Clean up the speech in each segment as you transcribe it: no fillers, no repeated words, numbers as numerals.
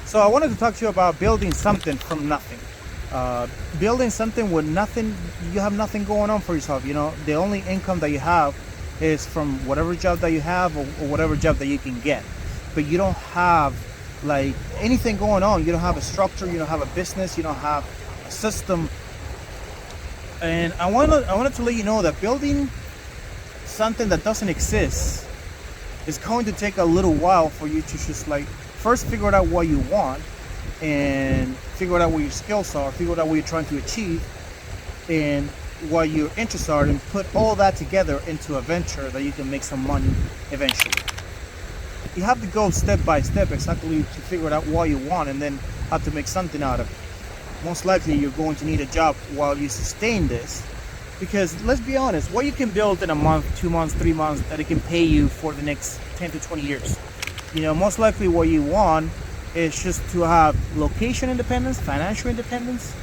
So I wanted to talk to you about building something from nothing. Building something with nothing, you have nothing going on for yourself. You know, the only income that you have is from whatever job that you have or whatever job that you can get. But you don't have like anything going on. You don't have a structure, you don't have a business, you don't have a system. And I wanted to let you know that building something that doesn't exist is going to take a little while for you to just like first figure out what you want and figure out what your skills are, figure out what you're trying to achieve and what your interests are, and put all that together into a venture that you can make some money eventually. You have to go step by step exactly to figure out what you want and then have to make something out of it. Most likely you're going to need a job while you sustain this, because let's be honest, what you can build in a month, 2 months, 3 months, that it can pay you for the next 10 to 20 years. You know, most likely what you want is just to have location independence, financial independence,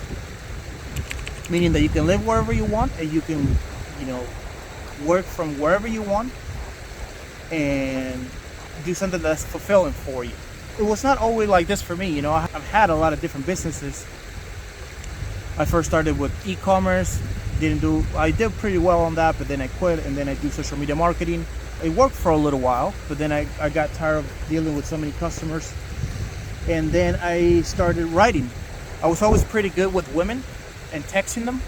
meaning that you can live wherever you want and you can, you know, work from wherever you want and do something that's fulfilling for you. It was not always like this for me. You know, I've had a lot of different businesses. I first started with e-commerce. I did pretty well on that, but then I quit, and then I do social media marketing. It worked for a little while, but then I got tired of dealing with so many customers. And then I started writing. I was always pretty good with women and texting them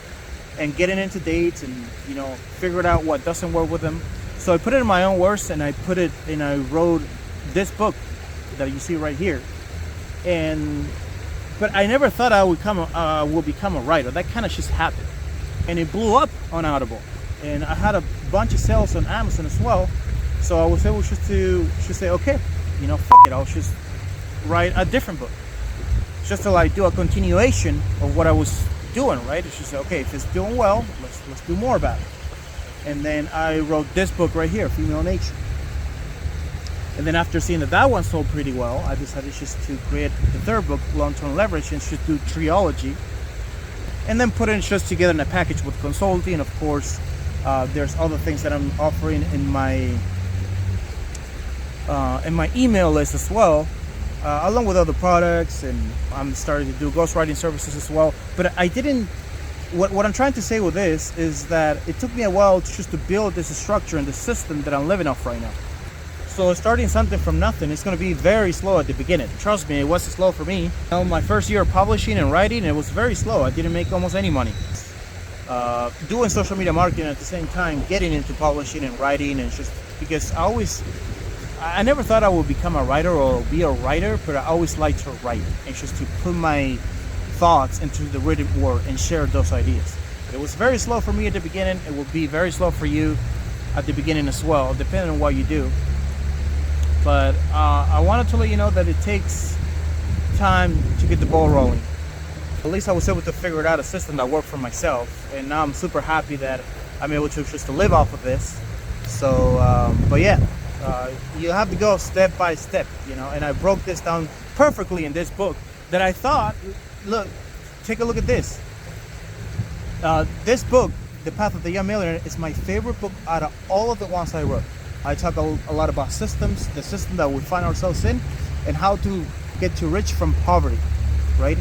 and getting into dates and, you know, figured out what doesn't work with them. So I put it in my own words and I wrote this book that you see right here. But I never thought I would become a writer. That kind of just happened. And it blew up on Audible. And I had a bunch of sales on Amazon as well. So I was able just to say, okay, you know, fuck it, I'll just write a different book. Just to like do a continuation of what I was doing, right? It's just okay, if it's doing well, let's do more about it. And then I wrote this book right here, Female Nature. And then after seeing that one sold pretty well, I decided just to create the third book, Long-Term Leverage, and just do trilogy. And then put it just together in a package with consulting. And of course, there's other things that I'm offering in my email list as well, along with other products. And I'm starting to do ghostwriting services as well. But I didn't. What I'm trying to say with this is that it took me a while just to build this structure and the system that I'm living off right now. So starting something from nothing, it's going to be very slow at the beginning. Trust me, it wasn't slow for me. You know, my first year of publishing and writing, it was very slow. I didn't make almost any money. Doing social media marketing at the same time, getting into publishing and writing, and just because I never thought I would become a writer or be a writer, but I always liked to write and just to put my thoughts into the written word and share those ideas. It was very slow for me at the beginning. It will be very slow for you at the beginning as well, depending on what you do. But I wanted to let you know that it takes time to get the ball rolling. At least I was able to figure out a system that worked for myself, and now I'm super happy that I'm able to just to live off of this. So, but yeah, you have to go step by step, you know. And I broke this down perfectly in this book that I thought, look, take a look at this. This book, The Path of the Young Millionaire, is my favorite book out of all of the ones I wrote. I talk a lot about systems, the system that we find ourselves in, and how to get to rich from poverty, right?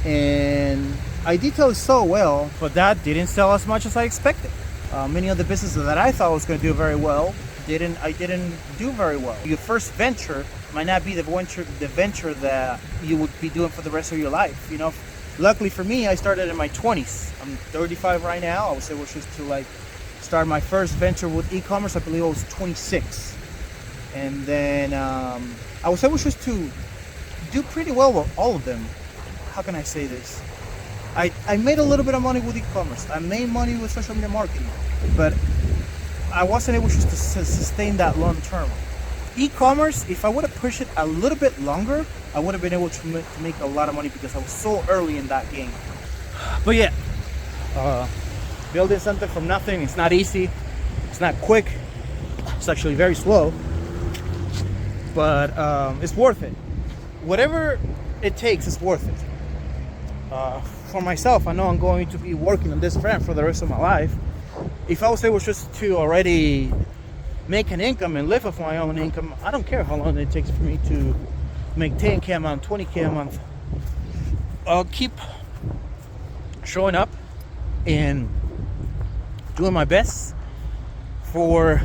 And I detail it so well, but that didn't sell as much as I expected. Many of the businesses that I thought was going to do very well, I didn't do very well. Your first venture might not be the venture that you would be doing for the rest of your life. You know, luckily for me, I started in my 20s. I'm 35 right now. I was able just to like start my first venture with e-commerce. I believe I was 26, and then I was able just to do pretty well with all of them. How can I say this? I made a little bit of money with e-commerce. I made money with social media marketing, but I wasn't able just to sustain that long term. E-commerce, if I would have pushed it a little bit longer, I would have been able to make a lot of money because I was so early in that game. But yeah, building something from nothing, it's not easy, it's not quick, it's actually very slow, but it's worth it. Whatever it takes, it's worth it. For myself, I know I'm going to be working on this brand for the rest of my life. If I was able just to already make an income and live off my own income, I don't care how long it takes for me to make 10K a month, 20K a month. I'll keep showing up and doing my best for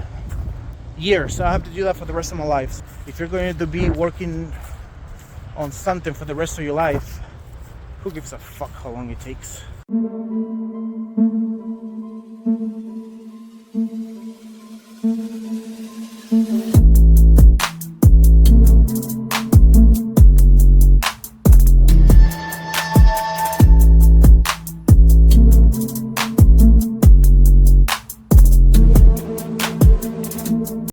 years. So I have to do that for the rest of my life. If you're going to be working on something for the rest of your life, who gives a fuck how long it takes?